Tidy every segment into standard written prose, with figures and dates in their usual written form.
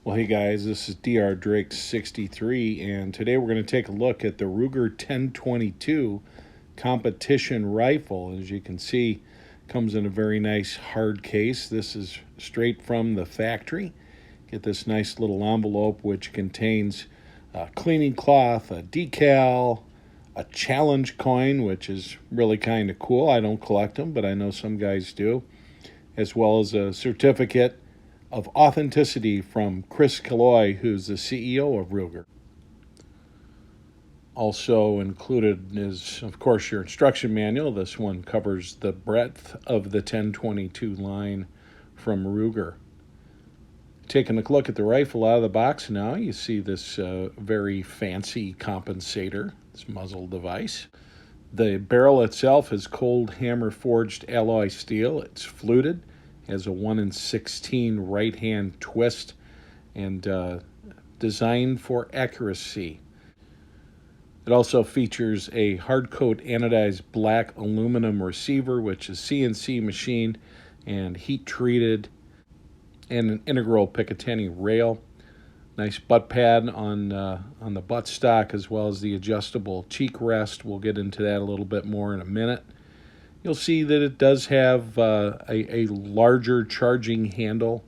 Well, hey guys, this is Dr. Drake 63, and today we're going to take a look at the Ruger 1022 competition rifle. As you can see, comes in a very nice hard case. This is straight from the factory. Get this nice little envelope which contains a cleaning cloth, a decal, a challenge coin, which is really kind of cool. I don't collect them, but I know some guys do, as well as a certificate of authenticity from Chris Killoy, who's the CEO of Ruger. Also included is, of course, your instruction manual. This one covers the breadth of the 1022 line from Ruger. Taking a look at the rifle out of the box now, you see this very fancy compensator, this muzzle device. The barrel itself is cold hammer forged alloy steel. It's fluted, has a 1 in 16 right hand twist, and designed for accuracy. It also features a hard coat anodized black aluminum receiver, which is CNC machined and heat treated, and an integral Picatinny rail. Nice butt pad on the buttstock, as well as the adjustable cheek rest. We'll get into that a little bit more in a minute. You'll see that it does have a larger charging handle,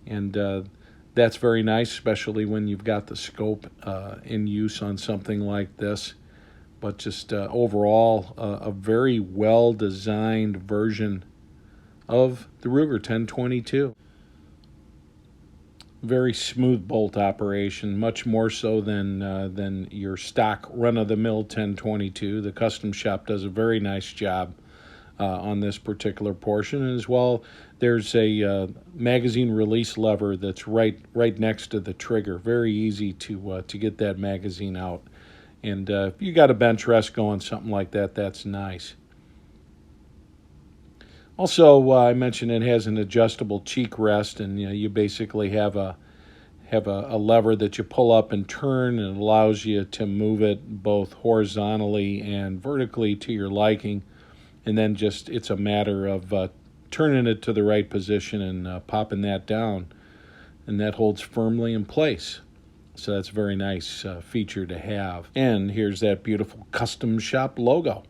and that's very nice, especially when you've got the scope in use on something like this. But just overall, a very well-designed version of the Ruger 1022. Very smooth bolt operation, much more so than your stock run-of-the-mill 1022. The custom shop does a very nice job on this particular portion, and as well, there's a magazine release lever that's right next to the trigger. Very easy to get that magazine out, and if you got a bench rest going, something like that, that's nice. Also, I mentioned it has an adjustable cheek rest, and you basically have a lever that you pull up and turn, and it allows you to move it both horizontally and vertically to your liking. And then it's a matter of turning it to the right position and popping that down, and that holds firmly in place. So that's a very nice feature to have. And here's that beautiful custom shop logo.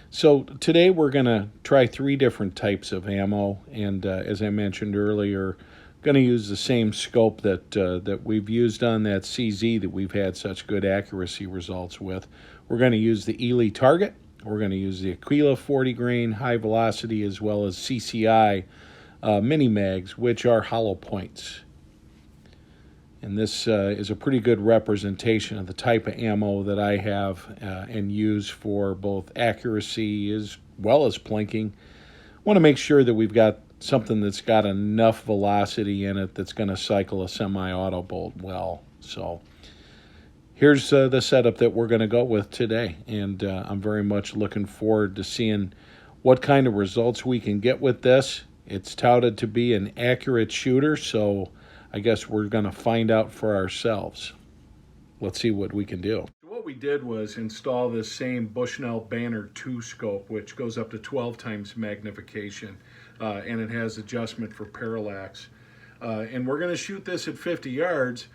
So today we're going to try 3 different types of ammo, and as I mentioned earlier, going to use the same scope that we've used on that CZ that we've had such good accuracy results with. We're going to use the Ely Target. We're going to use the Aquila 40 grain high velocity, as well as CCI mini mags, which are hollow points. And this is a pretty good representation of the type of ammo that I have and use for both accuracy as well as plinking. Want to make sure that we've got something that's got enough velocity in it that's going to cycle a semi-auto bolt well. So here's the setup that we're going to go with today, and I'm very much looking forward to seeing what kind of results we can get with this. It's touted to be an accurate shooter, so I guess we're going to find out for ourselves. Let's see what we can do. What we did was install this same Bushnell Banner 2 scope, which goes up to 12 times magnification, and it has adjustment for parallax. And we're going to shoot this at 50 yards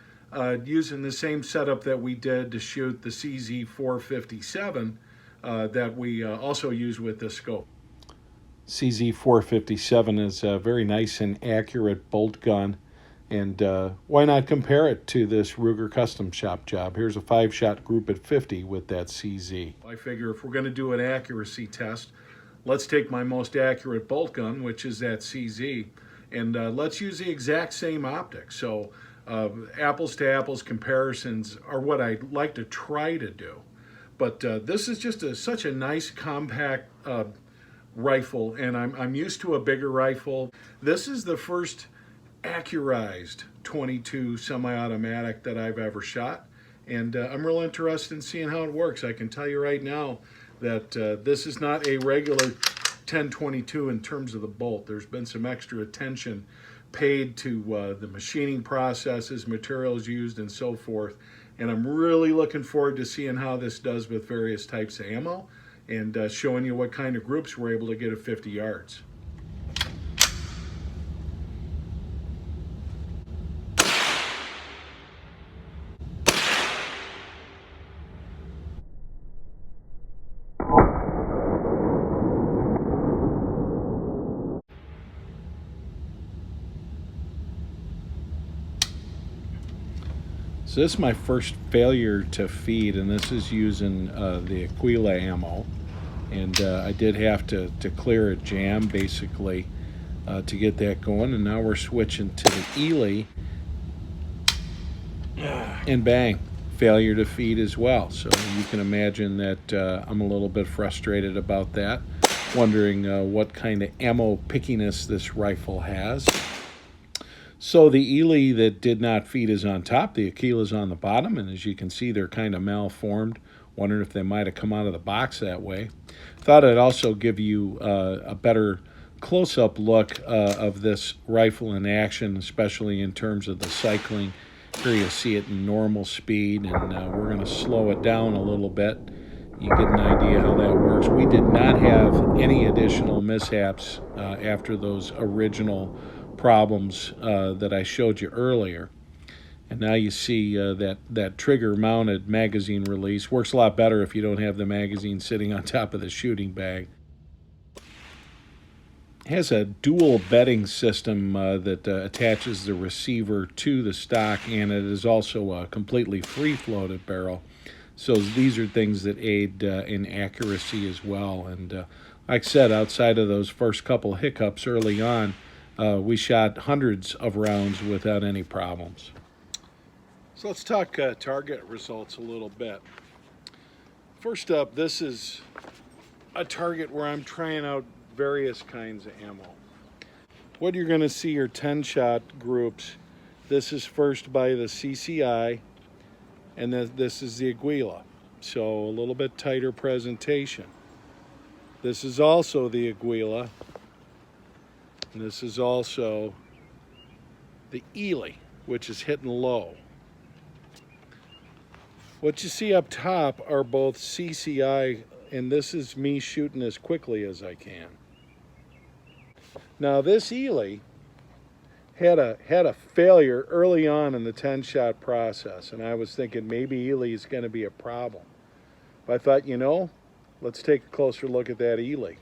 using the same setup that we did to shoot the CZ 457 that we also use with this scope. CZ 457 is a very nice and accurate bolt gun. And why not compare it to this Ruger Custom Shop job? Here's a 5-shot group at 50 with that CZ. I figure if we're going to do an accuracy test, let's take my most accurate bolt gun, which is that CZ, and let's use the exact same optics. So apples to apples comparisons are what I like to try to do. But this is just such a nice compact rifle, and I'm used to a bigger rifle. This is the first accurized 22 semi-automatic that I've ever shot, and I'm real interested in seeing how it works. I can tell you right now that this is not a regular 1022 in terms of the bolt. There's been some extra attention paid to the machining processes, materials used, and so forth, and I'm really looking forward to seeing how this does with various types of ammo, and showing you what kind of groups we're able to get at 50 yards. So this is my first failure to feed, and this is using the Aquila ammo. And I did have to clear a jam, basically, to get that going. And now we're switching to the Ely, and bang, failure to feed as well. So you can imagine that I'm a little bit frustrated about that, wondering what kind of ammo pickiness this rifle has. So the Ely that did not feed is on top, the Aquila's on the bottom, and as you can see, they're kind of malformed. Wondering if they might have come out of the box that way. Thought I'd also give you a better close-up look of this rifle in action, especially in terms of the cycling. Here you see it in normal speed, and we're going to slow it down a little bit. You get an idea how that works. We did not have any additional mishaps after those original problems that I showed you earlier. And now you see that trigger-mounted magazine release. Works a lot better if you don't have the magazine sitting on top of the shooting bag. It has a dual bedding system that attaches the receiver to the stock, and it is also a completely free-floated barrel. So these are things that aid in accuracy as well. And like I said, outside of those first couple hiccups early on, we shot hundreds of rounds without any problems. So let's talk target results a little bit. First up, this is a target where I'm trying out various kinds of ammo. What you're going to see are 10-shot groups. This is first by the CCI, and then this is the Aquila. So a little bit tighter presentation. This is also the Aquila, and this is also the Ely, which is hitting low. What you see up top are both CCI, and this is me shooting as quickly as I can. Now this Ely had a failure early on in the 10-shot process, and I was thinking maybe Ely is going to be a problem. But I thought, let's take a closer look at that Ely.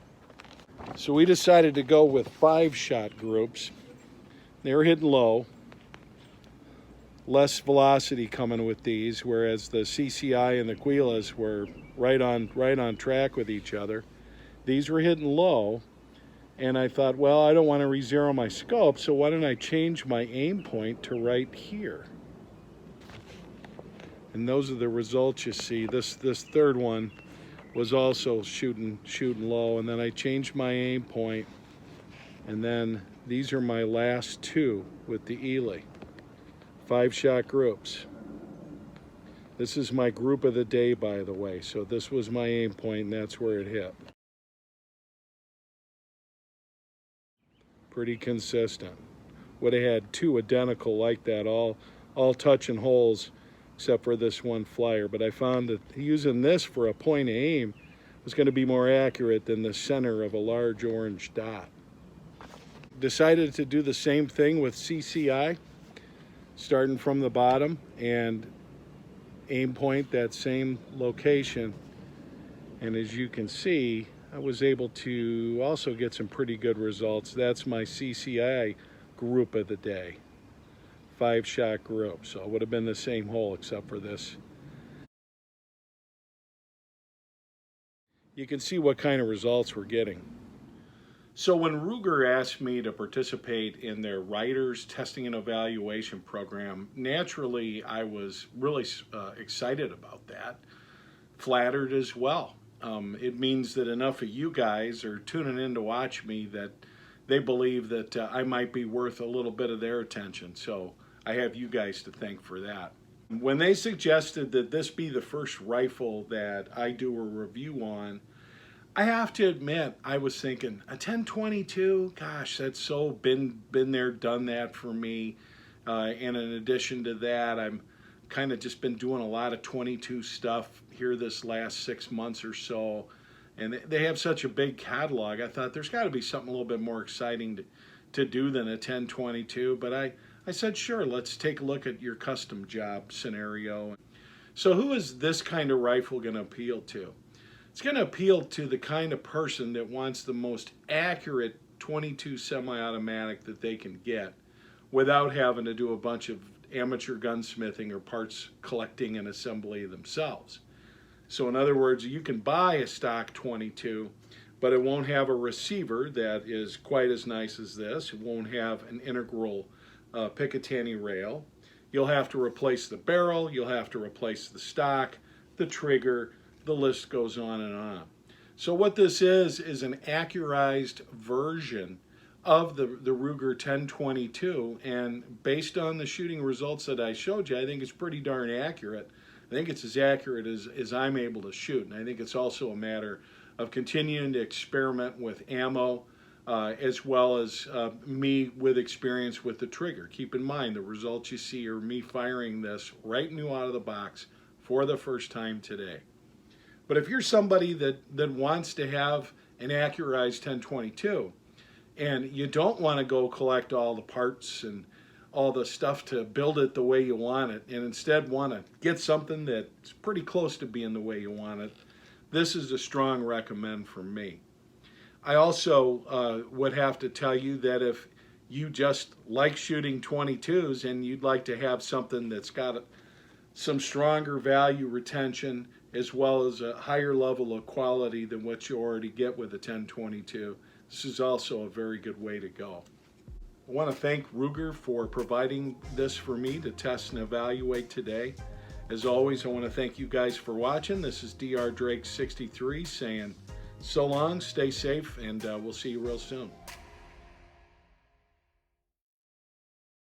So we decided to go with 5-shot groups. They were hitting low. Less velocity coming with these, whereas the CCI and the Aquilas were right on track with each other. These were hitting low, and I thought, well, I don't want to re-zero my scope, so why don't I change my aim point to right here? And those are the results you see. This third one was also shooting low, and then I changed my aim point, and then these are my last two with the Ely. 5-shot groups. This is my group of the day, by the way. So this was my aim point, and that's where it hit. Pretty consistent. Would have had two identical like that, all touching holes, except for this one flyer. But I found that using this for a point of aim was going to be more accurate than the center of a large orange dot. Decided to do the same thing with CCI. Starting from the bottom and aim point that same location, and as you can see, I was able to also get some pretty good results. That's my CCI group of the day, 5-shot group. So it would have been the same hole except for this. You can see what kind of results we're getting. So when Ruger asked me to participate in their writers testing and evaluation program, naturally I was really excited about that, flattered as well. It means that enough of you guys are tuning in to watch me that they believe that I might be worth a little bit of their attention. So I have you guys to thank for that. When they suggested that this be the first rifle that I do a review on, I have to admit, I was thinking, a 1022, gosh, that's so been there, done that for me. And in addition to that, I'm kind of just been doing a lot of 22 stuff here this last 6 months or so. And they have such a big catalog. I thought there's got to be something a little bit more exciting to do than a 1022. But I said, sure, let's take a look at your custom job scenario. So who is this kind of rifle going to appeal to? It's going to appeal to the kind of person that wants the most accurate 22 semi-automatic that they can get without having to do a bunch of amateur gunsmithing or parts collecting and assembly themselves. So in other words, you can buy a stock 22, but it won't have a receiver that is quite as nice as this. It won't have an integral Picatinny rail. You'll have to replace the barrel, you'll have to replace the stock, the trigger, the list goes on and on. So what this is an accurized version of the Ruger 1022, and based on the shooting results that I showed you, I think it's pretty darn accurate. I think it's as accurate as I'm able to shoot, and I think it's also a matter of continuing to experiment with ammo, as well as me with experience with the trigger. Keep in mind, the results you see are me firing this right new out of the box for the first time today. But if you're somebody that wants to have an accurized 1022, and you don't want to go collect all the parts and all the stuff to build it the way you want it, and instead want to get something that's pretty close to being the way you want it, this is a strong recommend from me. I also would have to tell you that if you just like shooting 22s and you'd like to have something that's got some stronger value retention as well as a higher level of quality than what you already get with a 1022, this is also a very good way to go. I want to thank Ruger for providing this for me to test and evaluate today. As always, I want to thank you guys for watching. This is Dr. Drake 63 saying so long, stay safe, and we'll see you real soon.